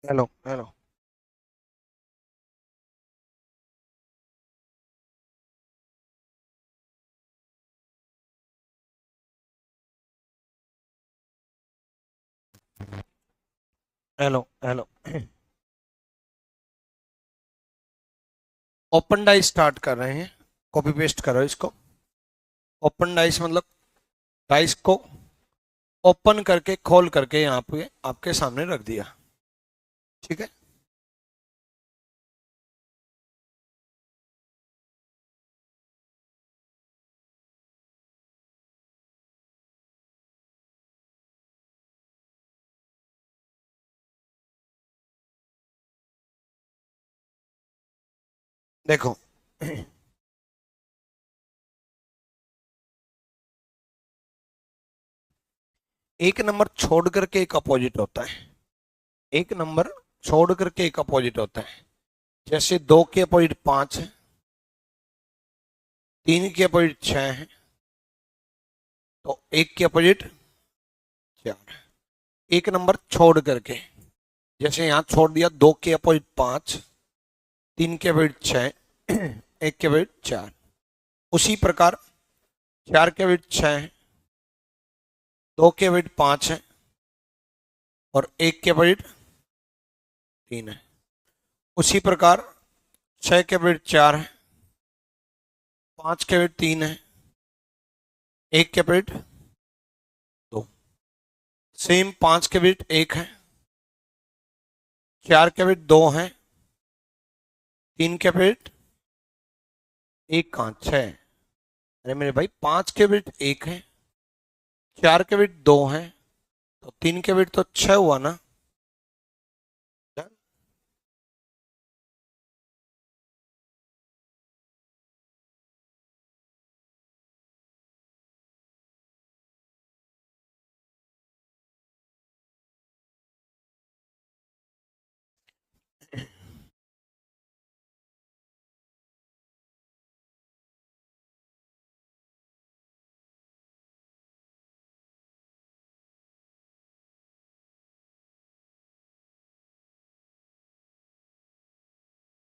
Hello hello. Hello hello. Open dice start कर रहे हैं। कॉपी पेस्ट करो इसको। ओपन डाइस मतलब डाइस को ओपन करके खोल करके यहाँ पे आपके सामने रख दिया। ठीक है। देखो, एक नंबर छोड़ करके एक अपोजिट होता है। एक नंबर छोड़ करके एक अपोजिट होता है। जैसे दो के अपोजिट पांच है, तीन के अपोजिट छह है, तो एक के अपोजिट चार है। एक नंबर छोड़ करके, जैसे यहाँ छोड़ दिया दो के अपोजिट पांच, तीन के अपोजिट छह, एक के अपोजिट चार। उसी प्रकार चार के अपोजिट छह है, दो के अपोजिट पांच है और एक के अपोजिट तीन है। उसी प्रकार छह के अपोजिट चार है, पांच के अपोजिट तीन है, एक के अपोजिट दो। सेम पांच के अपोजिट एक है, चार के अपोजिट दो है, तीन के अपोजिट एक कहाँ छह। अरे मेरे भाई, पांच के अपोजिट एक है, चार के अपोजिट दो है, तो तीन के अपोजिट तो छह हुआ ना।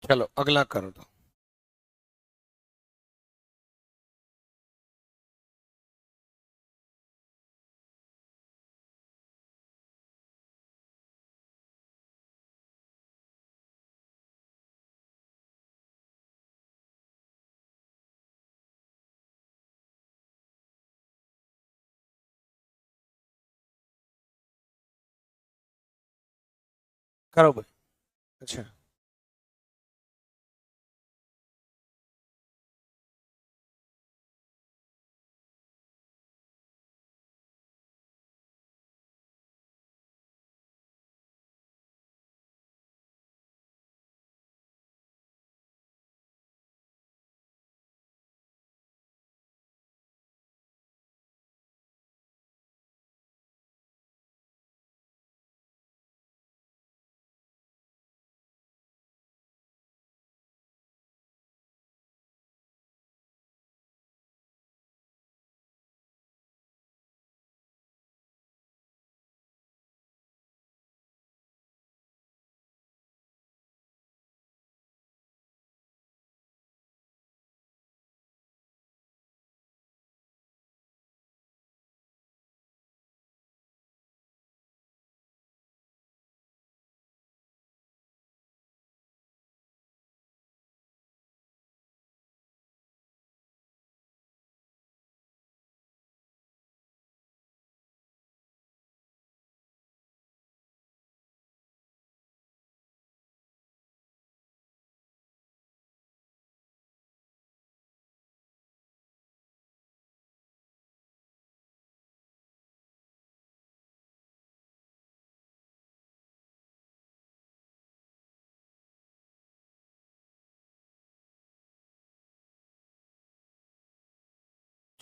चलो अगला कर दो। करो भाई। अच्छा,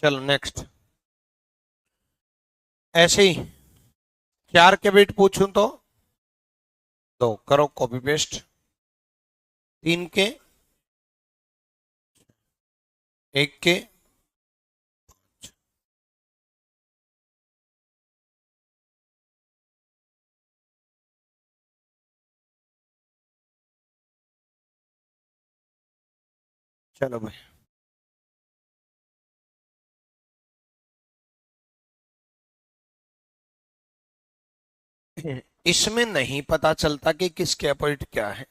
चलो नेक्स्ट। ऐसे ही चार के बिट पूछूं तो दो करो कॉपी पेस्ट। तीन के, एक के, चलो भाई, इसमें नहीं पता चलता कि किसके अपोजिट क्या है,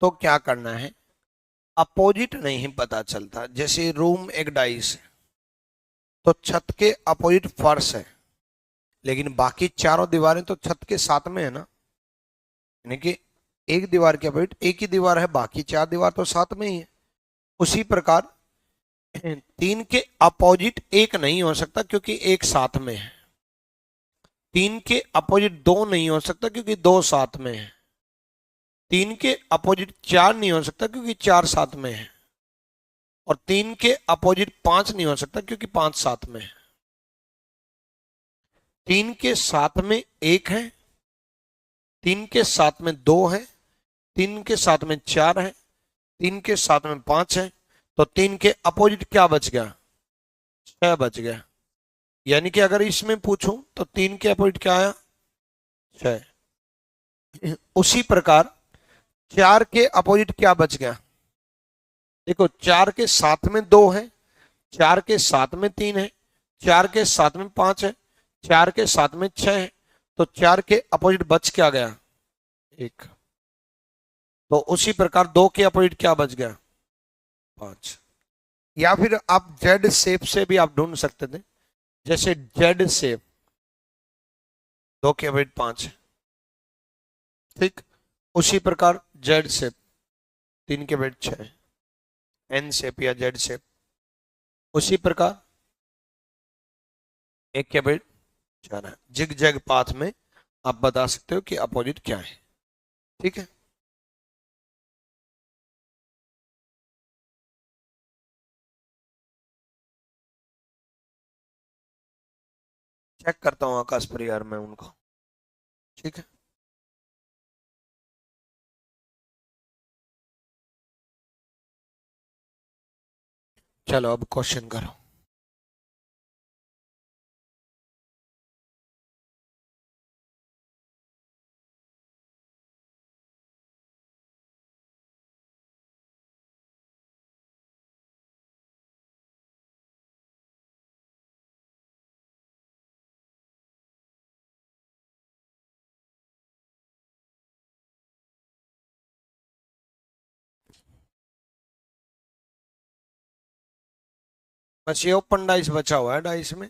तो क्या करना है, अपोजिट नहीं पता चलता। जैसे रूम एक डाइस है, तो छत के अपोजिट फर्श है, लेकिन बाकी चारों दीवारें तो छत के साथ में है ना, यानी कि एक दीवार के अपोजिट एक ही दीवार है, बाकी चार दीवार तो साथ में ही है। उसी प्रकार तीन के अपोजिट एक नहीं हो सकता क्योंकि एक साथ में है, तीन के अपोजिट दो नहीं हो सकता क्योंकि दो साथ में है, तीन के अपोजिट चार नहीं हो सकता क्योंकि चार साथ में है, और तीन के अपोजिट पांच नहीं हो सकता क्योंकि पांच साथ में है। तीन के साथ में एक है, तीन के साथ में दो है, तीन के साथ में चार है, तीन के साथ में पांच है, तो तीन के अपोजिट क्या बच गया, छह बच गया। यानी कि अगर इसमें पूछूं तो तीन के अपोजिट क्या आया, छह। उसी प्रकार चार के अपोजिट क्या बच गया, देखो चार के साथ में दो है, चार के साथ में तीन है, चार के साथ में पांच है, चार के साथ में छह है, तो चार के अपोजिट बच क्या गया, एक। तो उसी प्रकार दो के अपोजिट क्या बच गया, पांच। या फिर आप जेड शेप से भी आप ढूंढ सकते थे, जैसे जेड शेप, दो के अपोजिट पांच है, ठीक। उसी प्रकार जेड शेप, तीन के अपोजिट छह है, एन शेप या जेड शेप, उसी प्रकार एक के अपोजिट चार है। जिग जैग पाथ में आप बता सकते हो कि अपोजिट क्या है, ठीक है। चेक करता हूँ आकाश पर यार मैं उनको, ठीक है। चलो अब क्वेश्चन करो। बस ये ओपन डाइस बचा हुआ है डाइस में,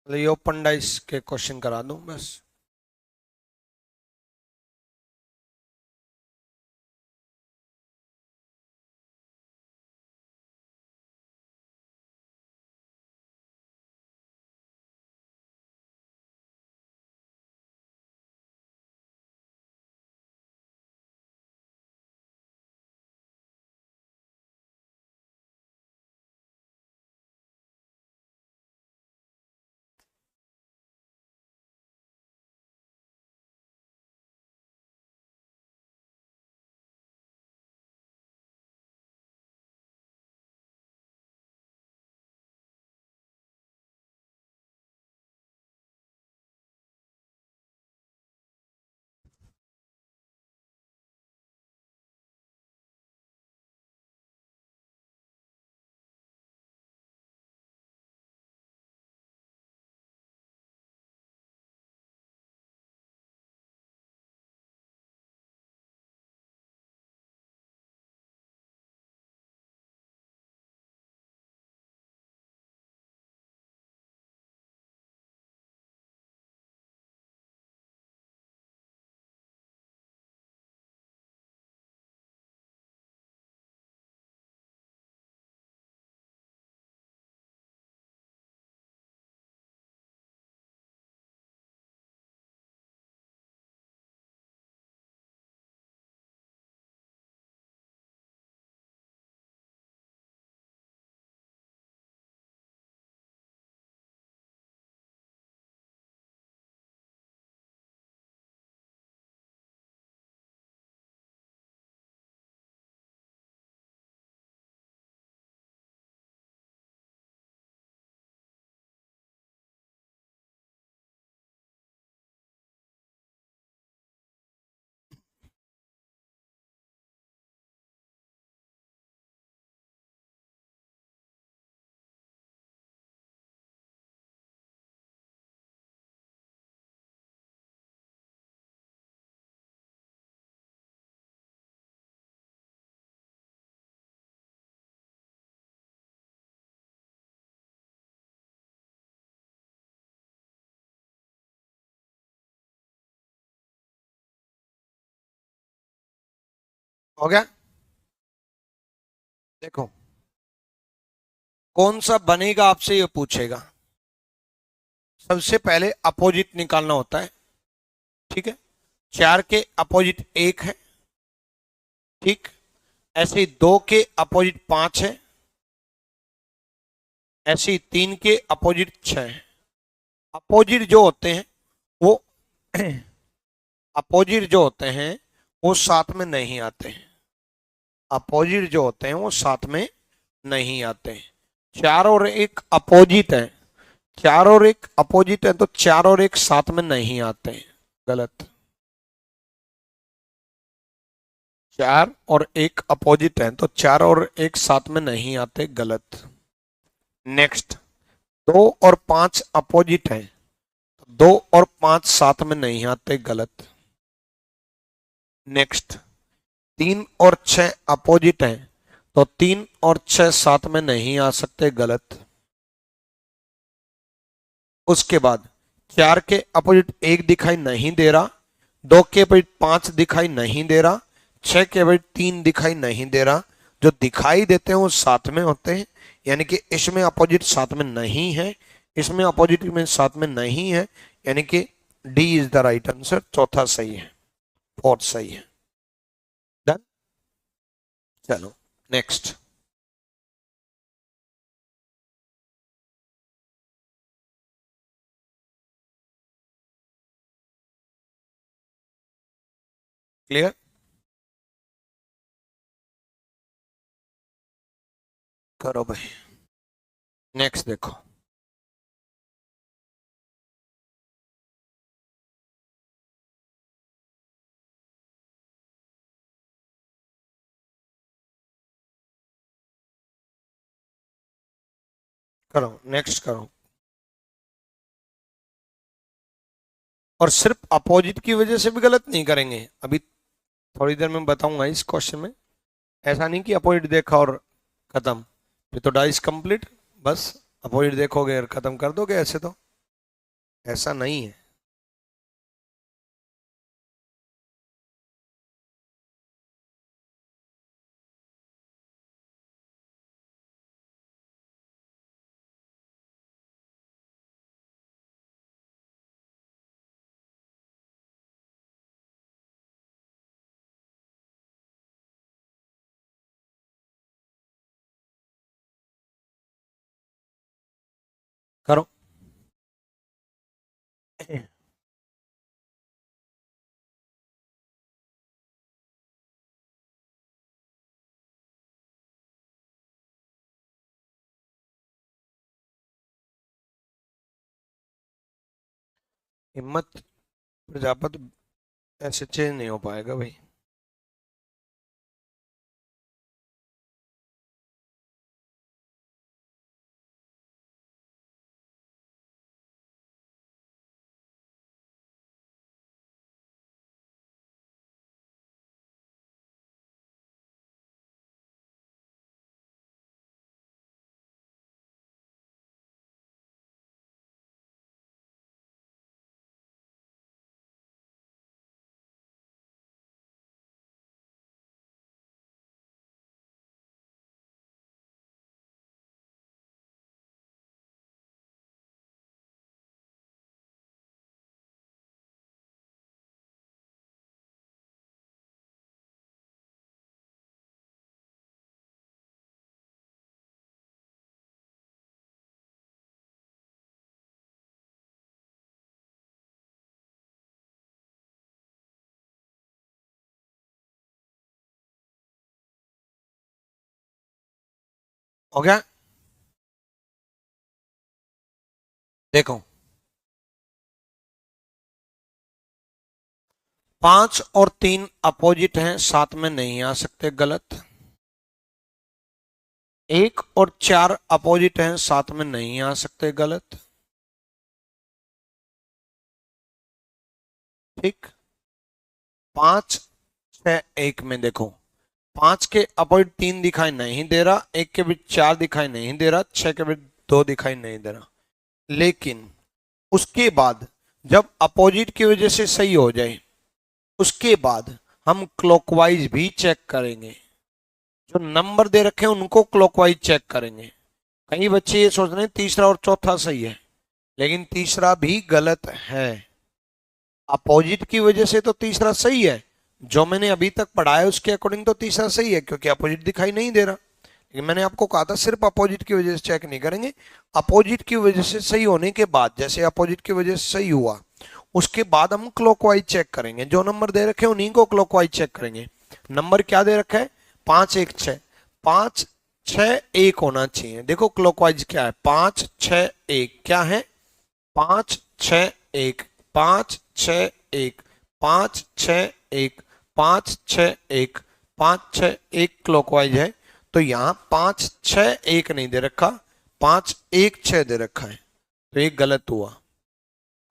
मतलब ये ओपन डाइस के क्वेश्चन करा दूं बस। हो गया। देखो कौन सा बनेगा आपसे ये पूछेगा। सबसे पहले अपोजिट निकालना होता है, ठीक है। 4 के अपोजिट 1 है, ठीक। ऐसे ही 2 के अपोजिट 5 है, ऐसे ही 3 के अपोजिट 6 है। अपोजिट जो होते हैं वो अपोजिट जो होते हैं वो साथ में नहीं आते हैं। अपोजिट जो होते हैं वो साथ में नहीं आते हैं। 4 और 1 अपोजिट है, 4 और 1 अपोजिट है तो 4 और 1 साथ में नहीं आते हैं, गलत। 4 और 1 अपोजिट है तो 4 और 1 साथ में नहीं आते, गलत। नेक्स्ट, 2 और 5 अपोजिट है तो 2 और 5 साथ में नहीं आते, गलत। नेक्स्ट, 3 और 6 अपोजिट है तो 3 और 6 साथ में नहीं आ सकते, गलत। उसके बाद 4 के अपोजिट 1 दिखाई नहीं दे रहा, 2 के अपोजिट 5 दिखाई नहीं दे रहा, 6 के अपोजिट 3 दिखाई नहीं दे रहा। जो दिखाई देते हैं वो साथ में होते हैं, यानी कि इसमें अपोजिट साथ में नहीं है, इसमें अपोजिट में साथ में नहीं है, यानी कि D is the right answer. चौथा सही है, फोर्थ सही है। डन। चलो नेक्स्ट। क्लियर, करो भाई। नेक्स्ट देखो, करो नेक्स्ट करो। और सिर्फ अपोजिट की वजह से भी गलत नहीं करेंगे, अभी थोड़ी देर में बताऊंगा इस क्वेश्चन में। ऐसा नहीं कि अपोजिट देखा और खत्म, फिर तो डाइस कंप्लीट, बस अपोजिट देखोगे और खत्म कर दोगे, ऐसे तो ऐसा नहीं है। करो। हिम्मत प्रजापति ऐसे चेंज नहीं हो पाएगा भाई। हो गया। देखो 5 और 3 अपोजिट हैं, साथ में नहीं आ सकते, गलत। 1 और 4 अपोजिट हैं, साथ में नहीं आ सकते, गलत। ठीक। 5 6 1 में देखो, 5 के अपोजिट 3 दिखाई नहीं दे रहा, 1 के बीच 4 दिखाई नहीं दे रहा, 6 के बीच 2 दिखाई नहीं दे रहा। लेकिन उसके बाद जब अपोजिट की वजह से सही हो जाए, उसके बाद हम क्लॉकवाइज भी चेक करेंगे। जो नंबर दे रखे हैं उनको क्लॉकवाइज चेक करेंगे। कई बच्चे ये सोच रहे हैं तीसरा और चौथा सही है, लेकिन तीसरा भी गलत है। अपोजिट की वजह से तो तीसरा सही है, जो मैंने अभी तक पढ़ा है उसके अकॉर्डिंग तो तीसरा सही है, क्योंकि अपोजिट दिखाई नहीं दे रहा। लेकिन मैंने आपको कहा था सिर्फ अपोजिट की वजह से चेक नहीं करेंगे, अपोजिट की वजह से सही होने के बाद, जैसे अपोजिट की वजह से सही हुआ उसके बाद हम क्लॉकवाइज चेक करेंगे। जो नंबर दे रखे हैं उन्हीं को क्लॉकवाइज चेक करेंगे। नंबर क्या दे रखा है? 5 1 6। 5 6 1 होना चाहिए। देखो क्लॉकवाइज क्या है, 5 6 1 क्या है? 5 6 1, 5 6 1, 5 6 1, 5 6 1, 5 6 1 क्लॉकवाइज है। तो यहां 5 6 1 नहीं दे रखा, 5 1 6 दे रखा है, तो ये गलत हुआ।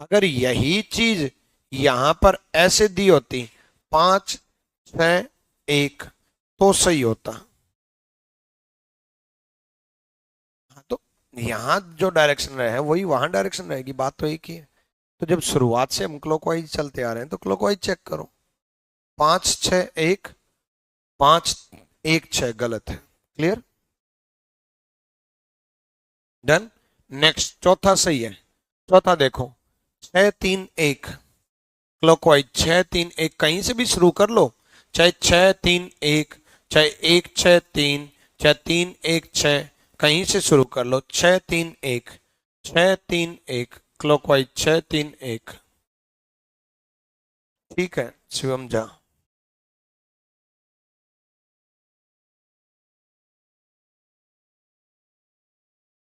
अगर यही चीज यहां पर ऐसे दी होती 5 6 1 तो सही होता। हाँ, तो यहां जो डायरेक्शन रहे है वही वहां डायरेक्शन रहेगी, बात तो एक ही है। तो जब शुरुआत से हम क्लॉकवाइज चलते आ रहे हैं तो क्लॉकवाइज चेक करो। 5 6 1, 5 1 6 गलत है। क्लियर? डन। नेक्स्ट चौथा सही है। चौथा देखो, 6 3 1 क्लॉकवाइज। 6 3 1 कहीं से भी शुरू कर लो, चाहे 6 3 1, चाहे 1 6 3, चाहे 3 1 6, कहीं से शुरू कर लो। 6 3 1, 6 3 1 क्लॉकवाइज। 6 3 1 ठीक है शिवम जा।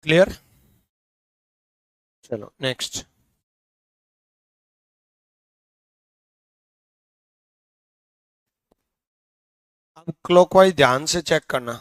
क्लियर? चलो नेक्स्ट। अब क्लॉकवाइज ध्यान से चेक करना।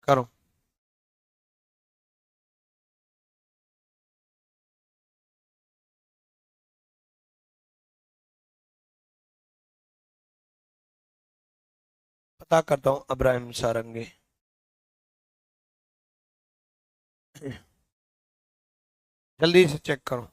करो। पता करता हूँ अब्राहिम सारंगी। जल्दी से चेक करो।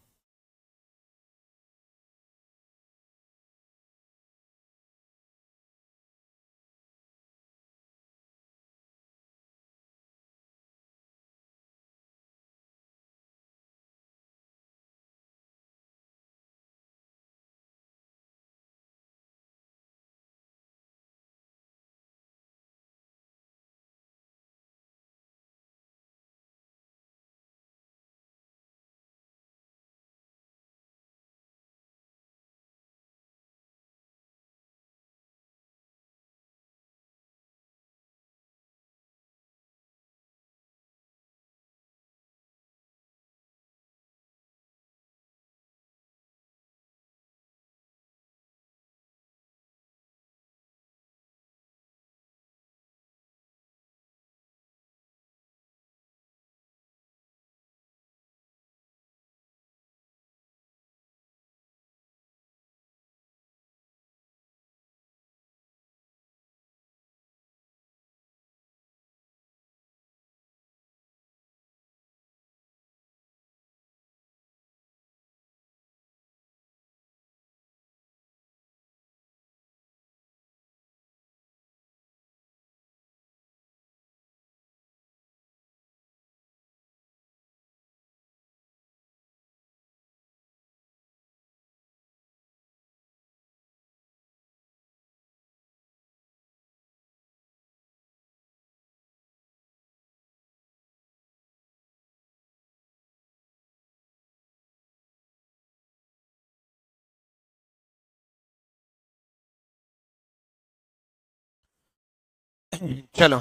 चलो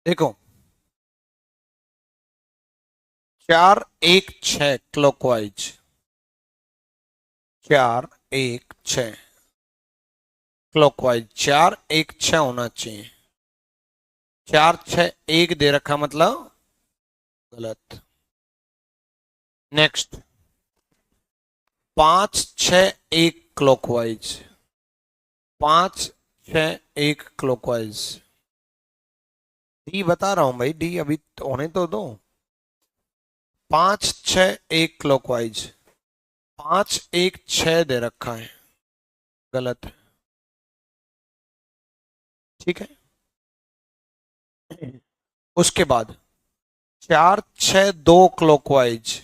देखो 4 1 6 क्लॉकवाइज, 4 1 6 क्लॉकवाइज, 4 1 6 होना चाहिए। 4 6 1 दे रखा मतलब गलत। Next 5 6 1 clockwise, 5 6 1 clockwise. डी बता रहा हूं भाई, डी अभी तो होने तो दो। 5 6 1 क्लॉकवाइज, 5 1 6 दे रखा है, गलत है। ठीक है। उसके बाद 4 6 2 क्लॉकवाइज,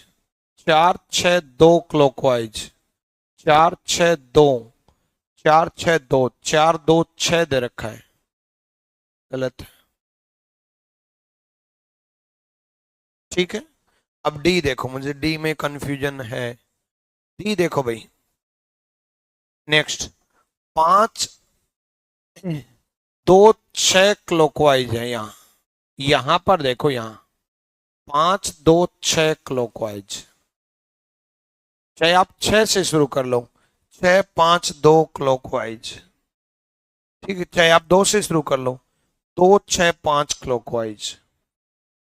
4 6 2 क्लॉकवाइज, 4 6 2, 4 6 2, 4 2 6 दे रखा है, गलत है। ठीक है। अब डी देखो, मुझे डी में कंफ्यूजन है। डी देखो भाई, नेक्स्ट 5 2 6 क्लॉकवाइज है यहाँ, यहां पर देखो, यहाँ 5 2 6 क्लॉकवाइज, चाहे आप 6 से शुरू कर लो, 6 5 2 क्लॉकवाइज। ठीक है, चाहे आप 2 से शुरू कर लो, 2 6 5 क्लॉकवाइज,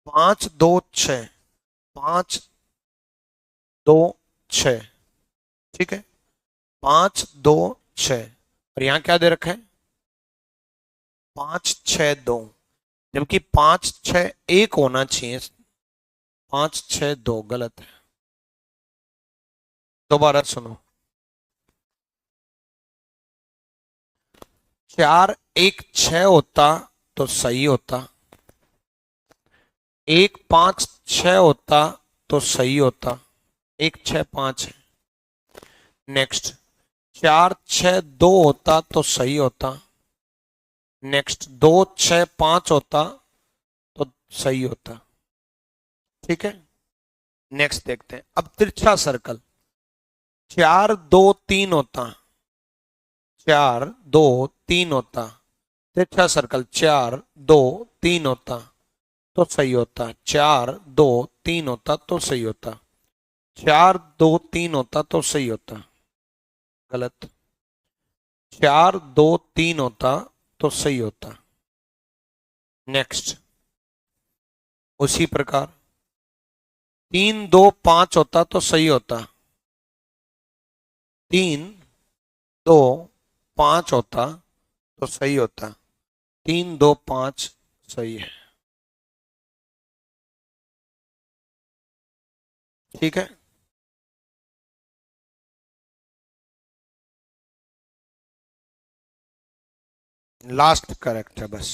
5 2 6, 5 2 6। ठीक है, 5 2 6, और यहां क्या दे रखा है, 5 6 2, जबकि 5 6 1 होना चाहिए, 5 6 2 गलत है। दोबारा सुनो, 4 1 6 होता तो सही होता, 1 5 6 होता तो सही होता, 1 6 5 है। नेक्स्ट 4 6 2 होता तो सही होता, नेक्स्ट 2 6 5 होता तो सही होता। ठीक है। नेक्स्ट देखते हैं, अब तिरछा सर्कल, 4 2 3 होता, 4 2 3 होता, तिरछा सर्कल 4 2 3 होता तो सही होता, 4 2 3 होता तो सही होता, 4 2 3 होता तो सही होता, गलत। 4 2 3 होता तो सही होता। नेक्स्ट उसी प्रकार 3 2 5 होता तो सही होता, 3 2 5 होता तो सही होता, 3 2 5 सही है। ठीक है। लास्ट करेक्ट है बस।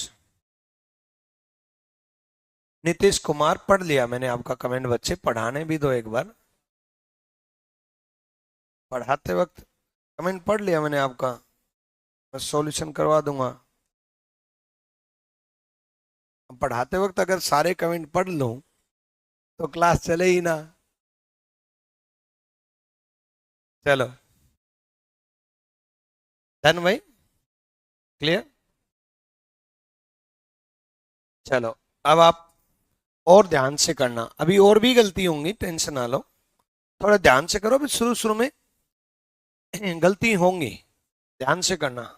नीतीश कुमार पढ़ लिया मैंने आपका कमेंट, बच्चे पढ़ाने भी दो एक बार, पढ़ाते वक्त कमेंट पढ़ लिया मैंने आपका, मैं सॉल्यूशन करवा दूंगा। पढ़ाते वक्त अगर सारे कमेंट पढ़ लूं तो क्लास चले ही ना। चलो डन भाई, क्लियर। चलो अब आप और ध्यान से करना, अभी और भी गलती होंगी, टेंशन ना लो, थोड़ा ध्यान से करो, अभी शुरू शुरू में गलती होंगी, ध्यान से करना।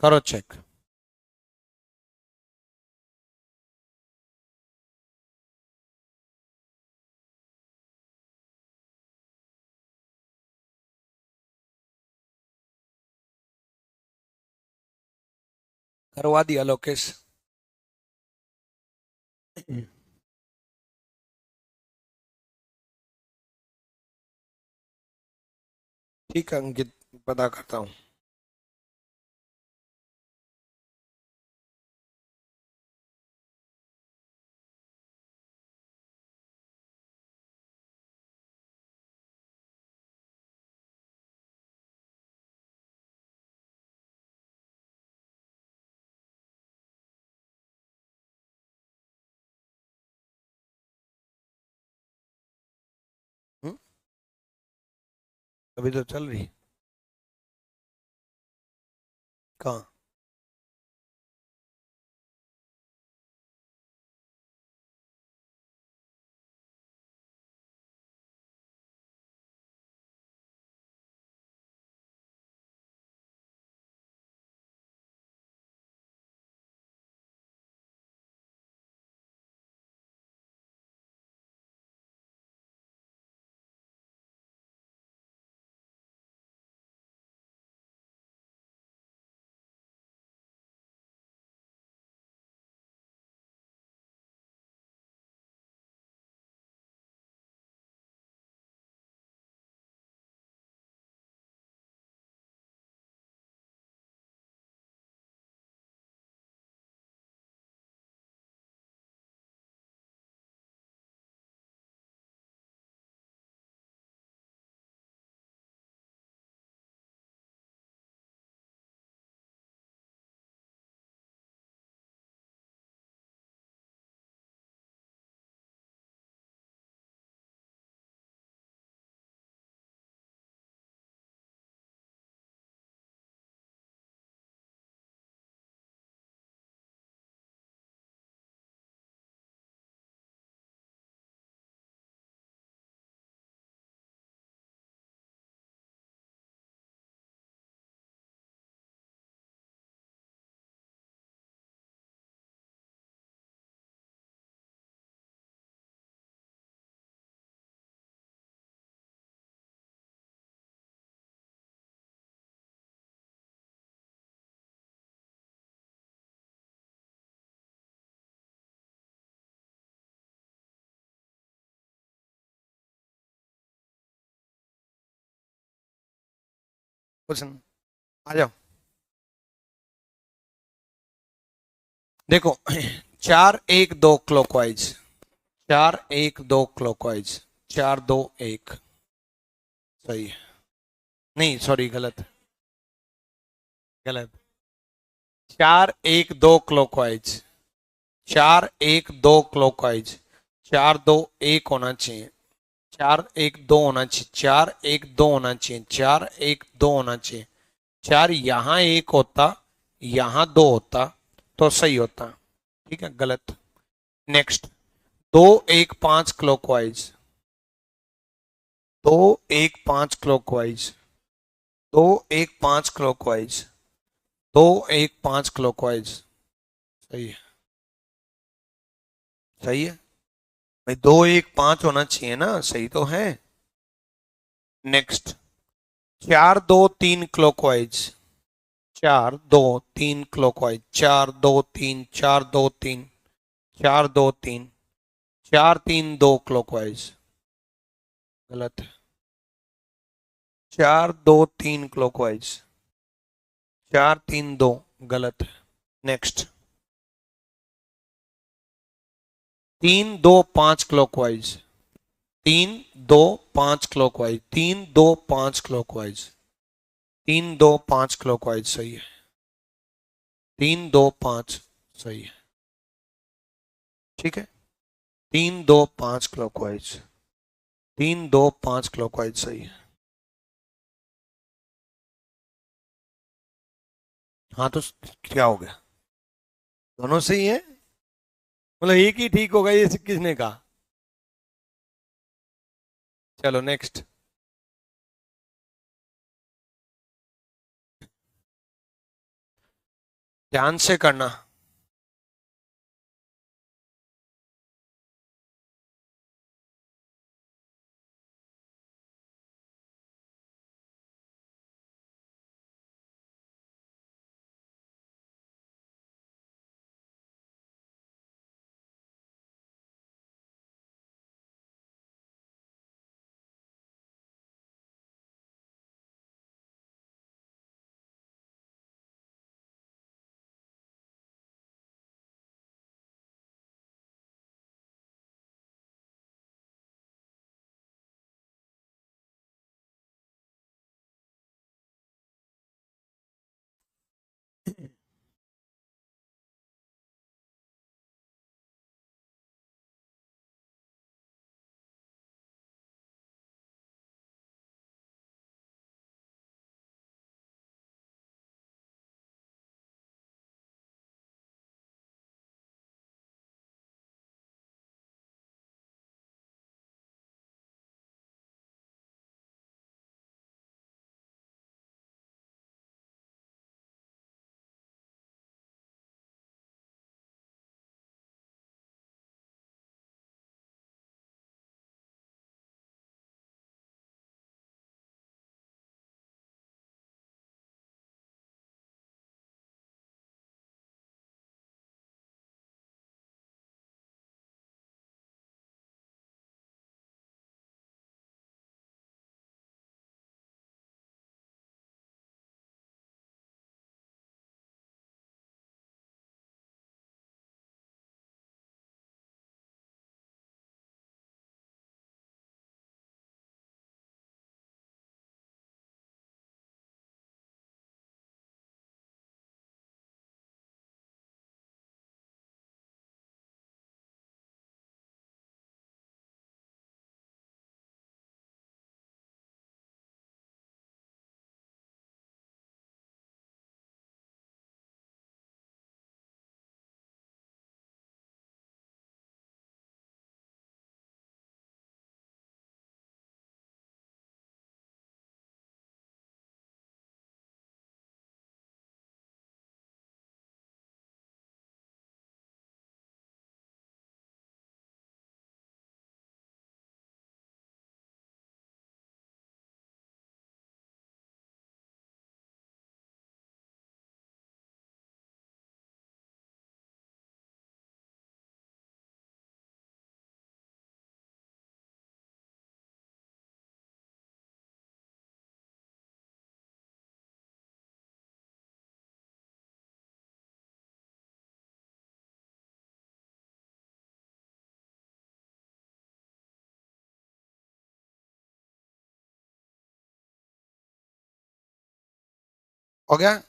करो चेक। करवा दिया लोकेश। ठीक है अंकित, पता करता हूँ। अभी तो चल रही। कहाँ? कुछ नहीं। आ जाओ। देखो, 4 1 2 क्लॉकवाइज, 4 1 2 क्लॉकवाइज, 4 2 1। सही है। नहीं सॉरी, गलत। गलत। 4 1 2 क्लॉकवाइज, 4 1 2 क्लॉकवाइज, 4 2 1 होना चाहिए, 4 1 2 होना चाहिए, 4 1 2 होना चाहिए, 4 1 2 होना चाहिए। 4 यहां 1 होता, यहां 2 होता तो सही होता। ठीक है, गलत। Next, 2 1 5 clockwise, 2 1 5 clockwise, 2 1 5 clockwise, 2 1 5 clockwise. सही है। सही है भाई, 2 1 5 होना चाहिए ना, सही तो है। Next, 4 2 3 clockwise, 4 2 3 clockwise, 4 2 3, 4 2 3, 4 2 3, 4 3 2 clockwise. गलत है। 4 2 3 क्लॉकवाइज, 4 3 2। गलत है। Next, 3 2 5 clockwise, 3 2 5 clockwise, 3 2 5 clockwise, 3 2 5 clockwise. सही है। 3 2 5। सही है। ठीक है। 3 2 5 क्लॉकवाइज, 3 2 5 क्लॉकवाइज। सही है। हाँ तो क्या हो गया? दोनों सही है, मतलब एक ही ठीक होगा, ये किसने कहा? चलो नेक्स्ट। ध्यान से करना। हो गया।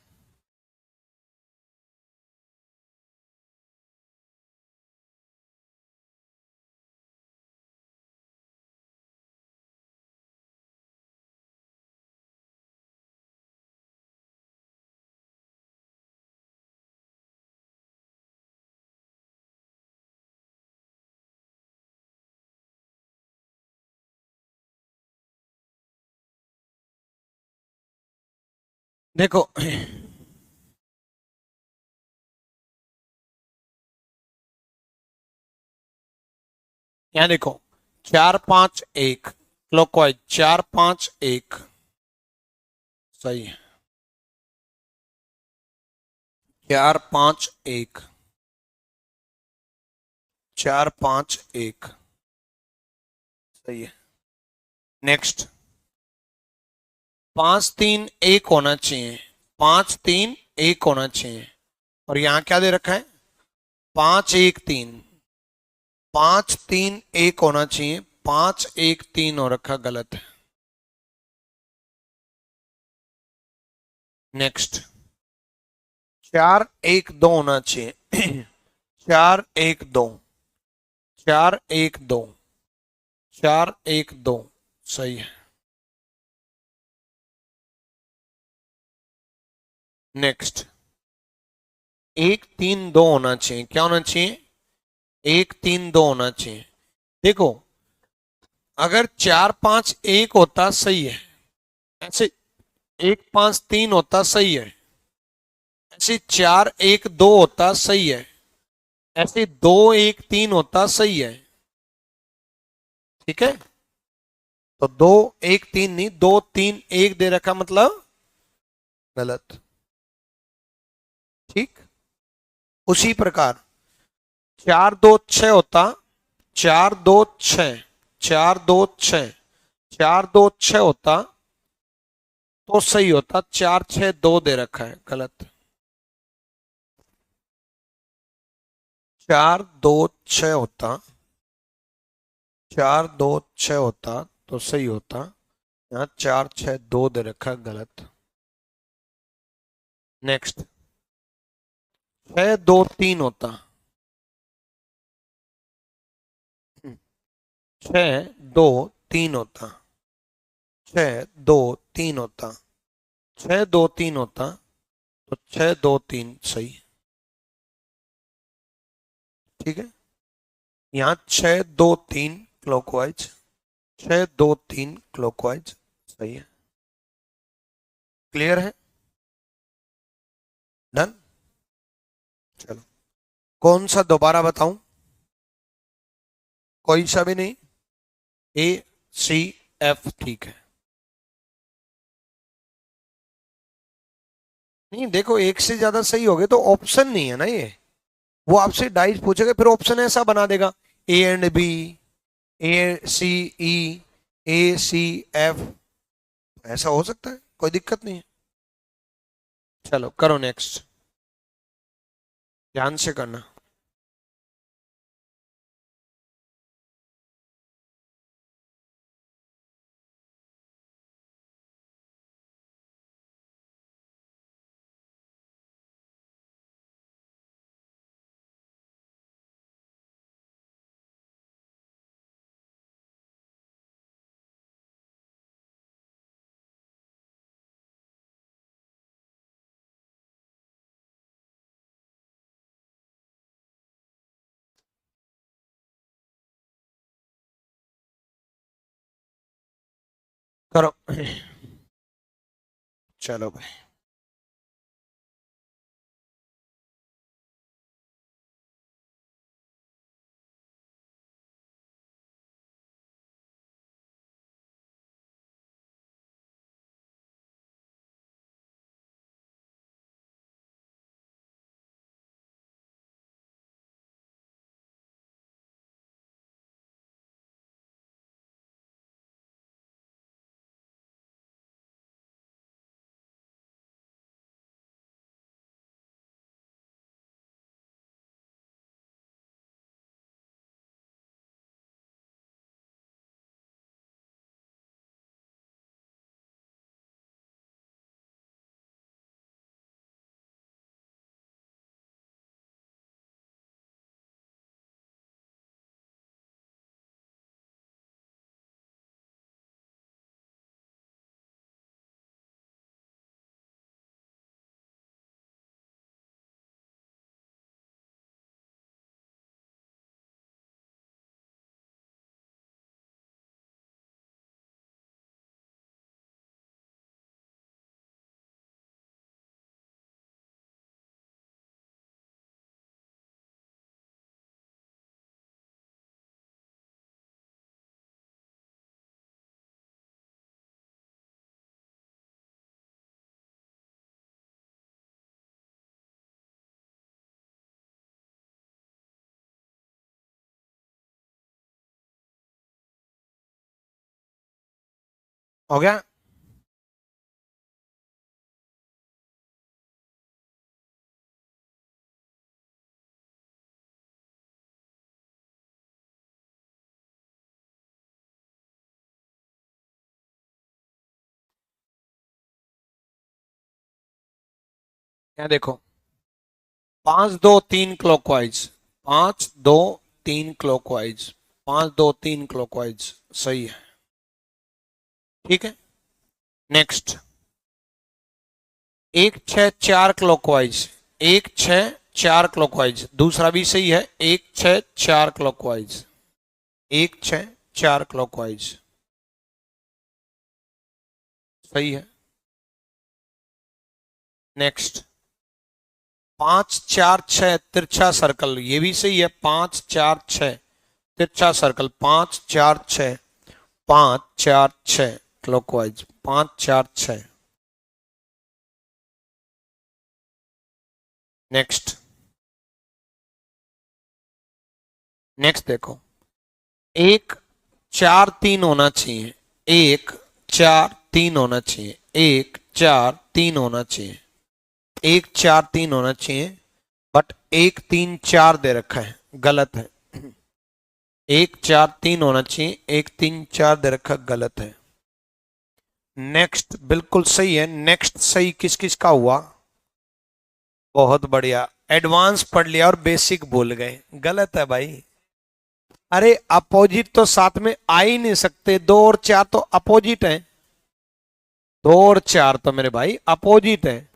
देखो यहाँ देखो, 4 5 1 क्लॉकवाइज, 4 5 1 सही है। 4 5 1, 4 5 1 सही है। नेक्स्ट, 5 3 1 होना चाहिए, 5 3 1 होना चाहिए, और यहां क्या दे रखा है, 5 1 3, 5 3 1 होना चाहिए, 5 1 3 हो रखा, गलत है। नेक्स्ट, 4 1 2 होना चाहिए 4 1 2, 4 1 2, 4 1 2 सही है। नेक्स्ट, 1 3 2 होना चाहिए, क्या होना चाहिए, 1 3 2 होना चाहिए। देखो, अगर 4 5 1 होता सही है, ऐसे 1 5 3 होता सही है, ऐसे 4 1 2 होता सही है, ऐसे 2 1 3 होता सही है। ठीक है, तो 2 1 3 नहीं, 2 3 1 दे रखा, मतलब गलत। ठीक, उसी प्रकार 4 2 6 होता, 4 2 6, 4 2 6, 4 2 6 होता तो सही होता, 4 6 2 दे रखा है, गलत। 4 2 6 होता, 4 2 6 होता तो सही होता, यहाँ 4 6 2 दे रखा, गलत। नेक्स्ट, 6 2 3 होता, 6 2 3 होता, 6 2 3 होता, 6 2 3 होता तो 6 2 3 सही। ठीक है, यहाँ 6 2 3 क्लॉकवाइज, 6 2 3 क्लॉकवाइज सही है। क्लियर है, डन। चलो, कौन सा दोबारा बताऊं, कोई सा भी नहीं, A C F ठीक है। नहीं देखो, एक से ज्यादा सही हो गए तो ऑप्शन नहीं है ना ये, वो आपसे डाइस पूछेगा, फिर ऑप्शन ऐसा बना देगा, A&B, ACE, ACF, ऐसा हो सकता है, कोई दिक्कत नहीं है। चलो करो नेक्स्ट, ध्यान से करना। करो चलो भाई। हो गया। क्या देखो, 5 2 3 क्लॉकवाइज, 5 2 3 क्लॉकवाइज, 5 2 3 क्लॉकवाइज, सही है। ठीक है, नेक्स्ट 1 6 4 क्लॉकवाइज, 1 6 4 क्लॉकवाइज, दूसरा भी सही है, 1 6 4 क्लॉकवाइज, 1 6 4 क्लॉकवाइज, सही है। नेक्स्ट 5 4 6 तिरछा सर्कल, ये भी सही है, 5 4 6 तिरछा सर्कल, 5 4 6, 5 4 6 क्लॉकवाइज, 5 4 6। नेक्स्ट नेक्स्ट देखो, 1 4 3 होना चाहिए, 1 4 3 होना चाहिए, 1 4 3 होना चाहिए, 1 4 3 होना चाहिए, बट 1 3 4 दे रखा है, गलत है। 1 4 3 होना चाहिए, 1 3 4 दे रखा, गलत है। नेक्स्ट बिल्कुल सही है। नेक्स्ट सही किस किस का हुआ? बहुत बढ़िया, एडवांस पढ़ लिया और बेसिक भूल गए, गलत है भाई। अरे अपोजिट तो साथ में आ ही नहीं सकते, 2 और 4 तो अपोजिट है, 2 और 4 तो मेरे भाई अपोजिट है,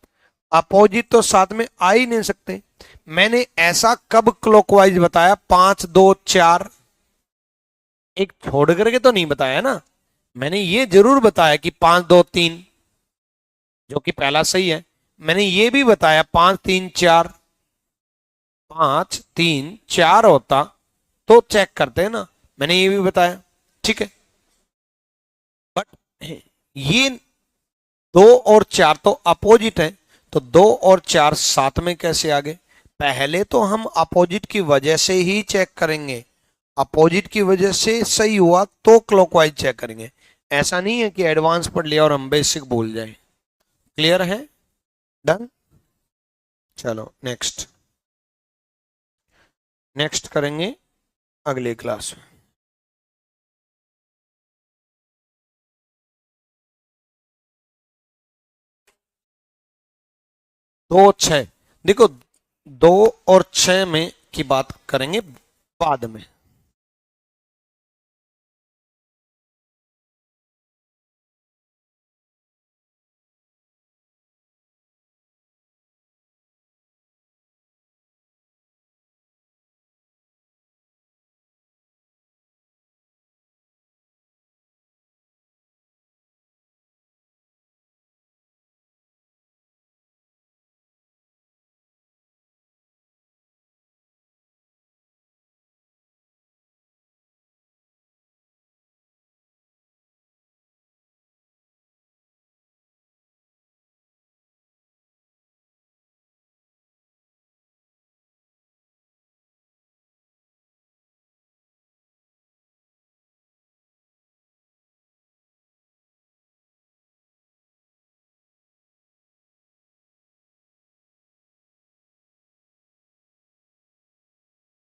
अपोजिट तो साथ में आ ही नहीं सकते। मैंने ऐसा कब क्लॉकवाइज बताया 5 2 4? एक छोड़ करके तो नहीं बताया ना, मैंने ये जरूर बताया कि 5 2 3, जो कि पहला सही है। मैंने ये भी बताया 5 3 4, 5 3 4 होता तो चेक करते हैं ना, मैंने ये भी बताया। ठीक है, बट ये 2 और 4 तो अपोजिट है, तो 2 और 4 साथ में कैसे आ गए? पहले तो हम अपोजिट की वजह से ही चेक करेंगे, अपोजिट की वजह से सही हुआ तो क्लॉकवाइज चेक करेंगे। ऐसा नहीं है कि एडवांस पढ़ लिया और हम बेसिक भूल जाए। क्लियर है? डन। चलो नेक्स्ट, नेक्स्ट करेंगे अगली क्लास में। 2 6, देखो 2 और 6 में की बात करेंगे बाद में।